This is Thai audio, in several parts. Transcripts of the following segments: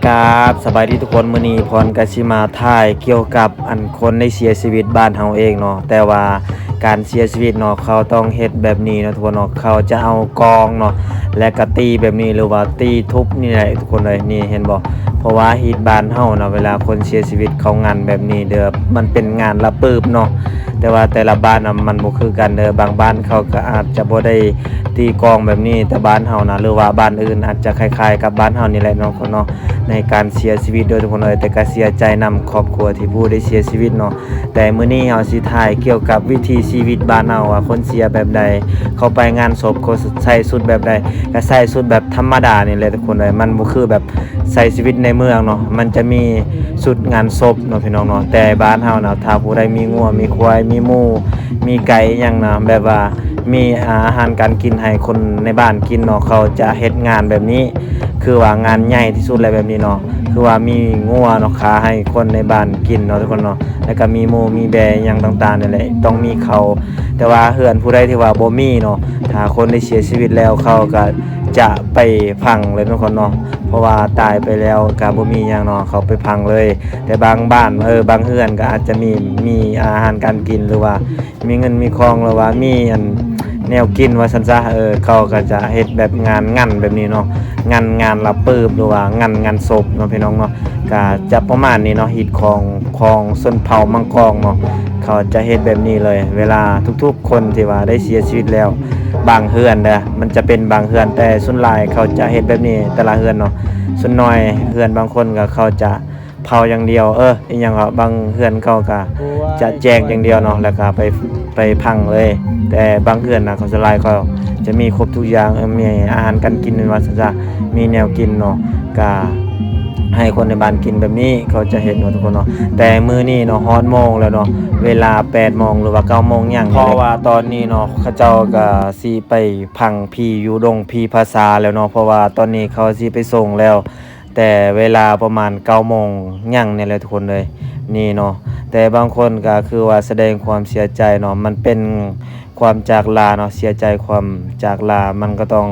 กราบสบายดีทุกคนมื้อนี้พรกสิมาถ่ายเกี่ยวกับอันคนได้เสียชีวิตบ้านเฮาเองเนาะแต่ว่าการเสียชีวิตเนาะเขาต้องเฮ็ดแบบนี้เนาะทุกคนเนาะเขาจะเอากองเนาะและก็ตีแบบนี้หรือว่าตีทุบนี่แหละทุกคนเลยนี่เห็นบ่เพราะว่าฮีตบ้านเฮาเนาะเวลาคนเสียชีวิตเขางานแบบนี้เด้อมันเป็นงานละปึบเนาะแต่ว่าแต่ละบ้านน่ะมันบ่คือกันเด้อบางบ้านเขาก็อาจจะบ่ได้ตีกองแบบนี้แต่บ้านเฮานะหรือว่าบ้านอื่นอาจจะคล้ายๆกับบ้านเฮานี่แหละเนาะคนเนาะในการเสียชีวิตโดยทุกคนเลยแต่ก็เสียใจนำครอบครัวที่ผู้ได้เสียชีวิตเนาะแต่มื้อนี้เฮาสิถ่ายเกี่ยวกับวิถีชีวิตบ้านเฮาว่าคนเสียแบบใดเขาไปงานศพเขาใส่ชุดแบบใดก็ใส่ชุดแบบธรรมดานี่แหละทุกคนเลยมันบ่คือแบบใส่ชีวิตในเมืองเนาะมันจะมีชุดงานศพเนาะพี่น้องเนาะแต่บ้านเฮานะถ้าผู้ใดมีงัวมีควายมีหมูมีไก่อิหยังนะแบบว่ามีอาหารการกินให้คนในบ้านกินเนาะเขาจะเฮ็ดงานแบบนี้คือว่างานใหญ่ที่สุดเลยแบบนี้เนาะคือว่ามีงัวเนาะขาให้คนในบ้านกินเนาะทุกคนเนาะแล้วก็มีหมูมีแบะอิหยังต่างๆนี่แหละต้องมีเขาแต่ว่าเฮือนผู้ใดที่ว่าบ่มีเนาะถ้าคนได้เสียชีวิตแล้วเขาก็จะไปพังเลยทุกคนเนาะเพราะว่าตายไปแล้วก็บ่มีหยังเนาะเขาไปพังเลยแต่บางบ้านบางเฮือนก็อาจจะมีอาหารการกินหรือว่ามีเงินมีทองหรือว่ามีอันแนวกินว่าซั่นซะเขาก็จะเฮ็ดแบบงานงั้นแบบนี้เนาะงานละปืบหรือว่างานศพเนาะพี่น้องเนาะก็จะประมาณนี้เนาะฮิตของชนเผ่ามังกรเนาะเขาจะเฮ็ดแบบนี้เลยเวลาทุกๆคนที่ว่าได้เสียชีวิตแล้วบางเฮือนเด้อมันจะเป็นบางเฮือนแต่ส่วนหลายเขาจะเฮ็ดแบบนี้แต่ละเฮือนเนาะส่วนน้อยเฮือนบางคนก็เขาจะเผาอย่างเดียวอีหยังก็บางเฮือนเขาก็จะแจกอย่างเดียวเนาะแล้วก็ไปพังเลยแต่บางเฮือนน่ะเขาสลายเขาจะมีครบทุกอย่างมีอาหารการกินว่าซั่นซะมีแนวกินเนาะก็ให้คนในบ้านกินแบบนี้เขาจะเห็นเนาะทุกคนเนาะแต่มื้อนี้เนาะฮอดโมงแล้วเนาะเวลา 8 โมงหรือว่า9 โมงหยังเพราะว่าตอนนี้เนาะเขาเจ้าก็สิไปพังพี่อยู่ดงพี่ภาษาแล้วเนาะเพราะว่าตอนนี้เขาสิไปส่งแล้วแต่เวลาประมาณ 9 โมงหยังนี่แหละทุกคนเลยนี่เนาะแต่บางคนก็คือว่าแสดงความเสียใจเนาะมันเป็นความจากลาเนาะเสียใจความจากลามันก็ต้อง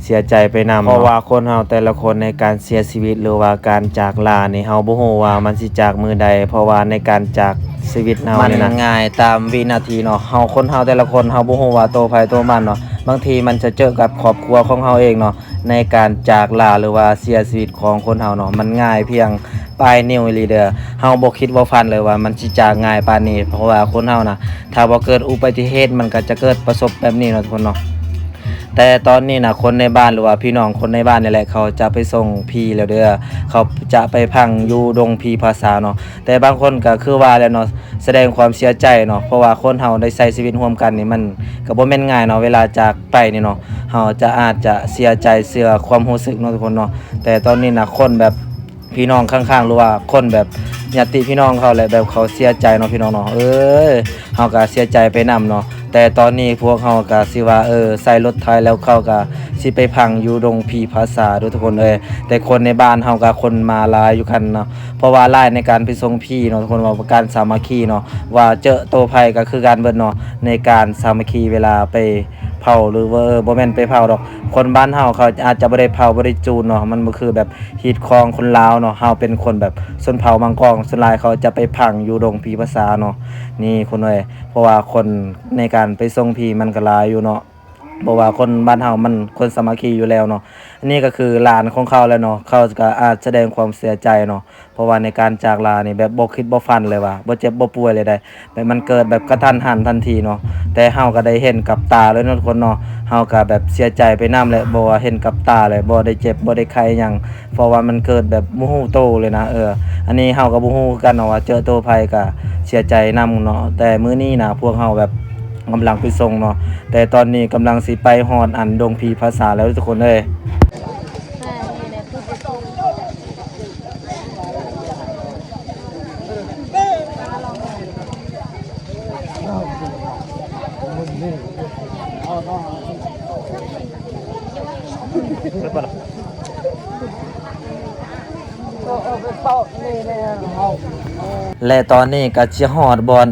เสียใจไปนำเพราะว่าคนเฮาแต่ละคนในการเสียชีวิตหรือว่าการจากลานี่เฮาบ่ฮู้ว่ามันสิจากมื้อใดเพราะว่าในการจากชีวิตเฮานี่นะง่ายตามวินาทีเนาะคนเฮาแต่ละคนเฮาบ่ฮู้ว่าโตไผโตมันเนาะบางทีมันจะเจอกับครอบครัวของเฮาเองเนาะในการจากลาหรือว่าเสียชีวิตของคนเฮาเนาะมันง่ายเพียงปลายนิ้วอีหลีเด้อเฮาบ่คิดบ่ฝันเลยว่ามันสิจากง่ายปานนี้เพราะว่าคนเฮานะถ้าบ่เกิดอุบัติเหตุมันก็จะเกิดประสบแบบนี้เนาะทุกคนเนาะแต่ตอนนี้นะคนในบ้านหรือว่าพี่น้องคนในบ้านนี่แหละเขาจะไปส่งพี่แล้วเด้อเขาจะไปพังอยู่ดงพี่ภาษาเนาะแต่บางคนก็คือว่าแล้วเนาะแสดงความเสียใจเนาะเพราะว่าคนเฮาได้ใช้ชีวิตร่วมกันนี่มันก็บ่แม่นง่ายเนาะเวลาจากไปนี่เนาะเฮาจะอาจจะเสียใจเสียความรู้สึกเนาะทุกคนเนาะแต่ตอนนี้นะคนแบบพี่น้องข้างๆหรือว่าคนแบบญาติพี่น้องเขาแหละแบบเขาเสียใจเนาะพี่น้องเนาะเฮาก็เสียใจไปนำเนาะแต่ตอนนี้พวกเฮาก็สิว่าใส่รถไถแล้วเขาก็สิไปพังอยู่ดงพีภาษาทุกคนแต่คนในบ้านเฮาก็คนมาหลายอยู่กันเนาะเพราะว่าหลายในการไปส่งพี่เนาะทุกคนว่าการสามัคคีเนาะว่าเจอโตภัยก็คือการเบิดเนาะในการสามัคคีเวลาไปเผาหรือว่าบ่แม่นไปเผาดอกคนบ้านเฮาเขาอาจจะบ่ได้เผาบ่ได้จูนเนาะมันบ่คือแบบฮีตของคนลาวเนาะเฮาเป็นคนแบบชนเผ่ามังกรส่วนหลายเขาจะไปพังอยู่ดงพีภาษาเนาะนี่คนเพราะว่าคนในการไปส่งพีมันก็หลายอยู่เนาะเพราะว่าคนบ้านเฮามันคนสามัคคีอยู่แล้วเนาะอันนี้ก็คือหลานของเขาแล้วเนาะเขาก็อาจแสดงความเสียใจเนาะเพราะว่าในการจากลานี่แบบบ่คิดบ่ฝันเลยว่าบ่เจ็บบ่ป่วยเลยได้แบบมันเกิดแบบกระทันหันทันทีเนาะแต่เฮาก็ได้เห็นกับตาเลยเนาะทุกคนเนาะเฮาก็แบบเสียใจไปนำแหละบ่ว่าเห็นกับตาเลยบ่ได้เจ็บบ่ได้ไข้หยังเพราะว่ามันเกิดแบบบ่ฮู้โตเลยนะอันนี้เฮาก็บ่ฮู้กันเนาะว่าเจอโตภัยก็เสียใจนำเนาะแต่มื้อนี้นะพวกเฮาแบบกำลังไปส่งเนาะแต่ตอนนี้กำลังสิไปฮอดอันดงพีภาษาแล้วทุกคน และตอนนี้ก็สิฮอดบอน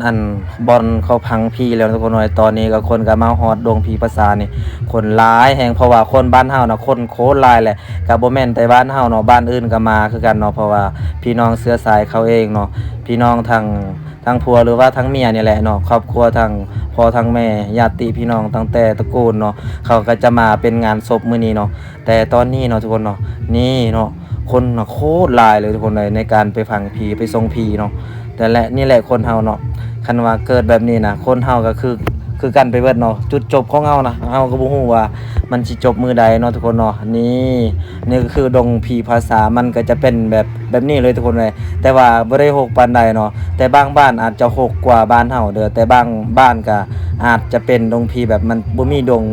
บอนเขาพังพีแล้วทุกคนน้อยตอนนี้ก็คนก็มาฮอดดงพีภาษานี่คนหลายแฮงเพราะว่าคนบ้านเฮาน่ะคนโคตรหลายแหละก็บ่แม่นแต่บ้านเฮาเนาะบ้านอื่นก็มาคือกันเนาะเพราะว่าพี่น้องเชื้อสายเขาเองเนาะพี่น้องทางผัวหรือว่าทางเมียนี่แหละเนาะครอบครัวทางพ่อทางแม่ญาติพี่น้องตั้งแต่ตระกูลเนาะเขาก็จะมาเป็นงานศพมื้อนี้เนาะแต่ตอนนี้เนาะทุกคนเนาะนี่เนาะคนน่ะโคตรหลายเลยทุกคนเลยในการไปฟังผีไปทรงผีเนาะ แต่และนี่แหละคนเฮาเนาะคันว่าเกิดแบบนี้นะคนเฮาก็คือกันไปเบิดเนาะจุดจบของเฮานะเฮาก็บ่ฮู้ว่ามันสิจบมื้อใดเนาะทุกคนเนาะนี่ก็คือดงผีภาษามันก็จะเป็นแบบนี้เลยทุกคนเลยแต่ว่าบ่ได้หกปานใดเนาะแต่บางบ้านอาจจะหกกว่าบ้านเฮาเด้อแต่บางบ้านก็อาจจะเป็นดงผีแบบมันบ่มีดง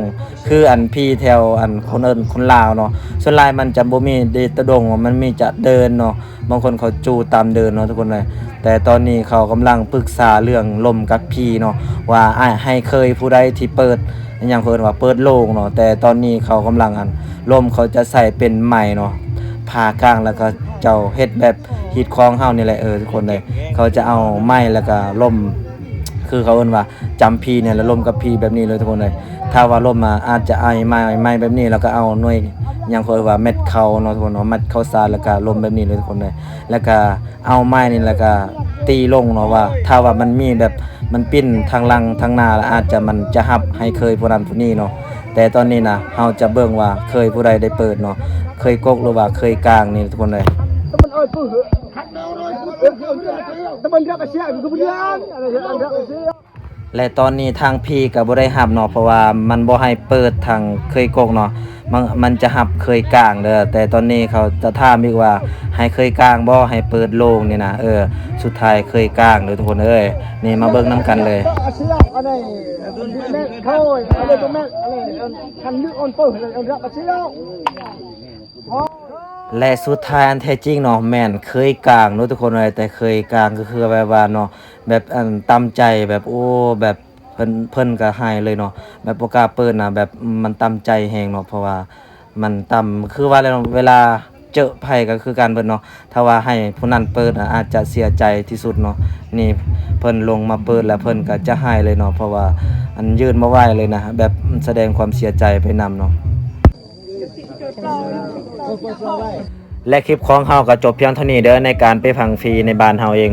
คืออันผีแถวอันคนเอิ้นคนลาวเนาะส่วนหลายมันจะบ่มีเดตะดงมันมีจะเดินเนาะบางคนเขาจูตามเดินเนาะทุกคนเลย แต่ตอนนี้เขากำลังปรึกษาเรื่องลมกับพีเนาะว่าให้เคยผู้ใดที่เปิดอย่างเพิ่นว่าเปิดโล่งเนาะแต่ตอนนี้เขากำลังลมเขาจะใส่เป็นไม้เนาะผ่ากลางแล้วก็เจ้าเฮ็ดแบบฮีทคองเฮานี่แหละทุกคนเลยเขาจะเอาไม้แล้วก็ลมคือเขาเอิ้นว่าจำพีเนี่ยแล้วลมกับพีแบบนี้เลยทุกคนเลยถ้าว่าลมมาอาจจะไอไม้แบบนี้แล้วก็เอาหน่วยอย่างเขาว่าเม็ดเขาเนาะทุกคนเนาะเม็ดข้าวสารแล้วก็ลมแบบนี้เลยทุกคนเลยแล้วก็เอาไม้นี่แล้วก็ ตีลงเนาะว่าถ้าว่ามันมีแบบมันปิ้นทางหลังทางหน้าแล้วอาจจะมันจะหับให้เคยผู้นั้นผู้นี้เนาะแต่ตอนนี้นะเฮาจะเบิ่งว่าเคยผู้ใดได้เปิดเนาะเคยกกหรือว่าเคยกลางนี่ทุกคนเลยและตอนนี้ทางพี่ก็บ่ได้หับเนาะเพราะว่ามันบ่ให้เปิดทางเคยกกเนาะมันจะหับเคยกลางเด้อแต่ตอนนี้เขาจะถามอีกว่าให้เคยกลางบ่ให้เปิดโล่งนี่นะสุดท้ายเคยกลางเด้อทุกคนเอ้ยนี่มาเบิ่งนํกันเลย และสุดท้ายอันแท้จริงเนาะแม่นเคยกลางเนาะทุกคนเลยแต่เคยกลางก็คือแบบว่าเนาะแบบตามใจแบบโอ้แบบเพิ่นก็ให้เลยเนาะแบบบ่กล้าเปิดนะแบบมันตามใจแฮงเนาะเพราะว่ามันต่ำคือว่าแล้วเวลาเจอไผก็คือการเปิดเนาะถ้าว่าให้ผู้นั้นเปิดอาจจะเสียใจที่สุดเนาะนี่เพิ่นลงมาเปิดแล้วเพิ่นก็จะให้เลยเนาะเพราะว่าอันยื่นมาไหว้เลยนะแบบแสดงความเสียใจไปนำเนาะ และคลิปของเฮาก็จบเพียงเท่านี้เด้อในการไปพังฟรีในบ้านเฮาเอง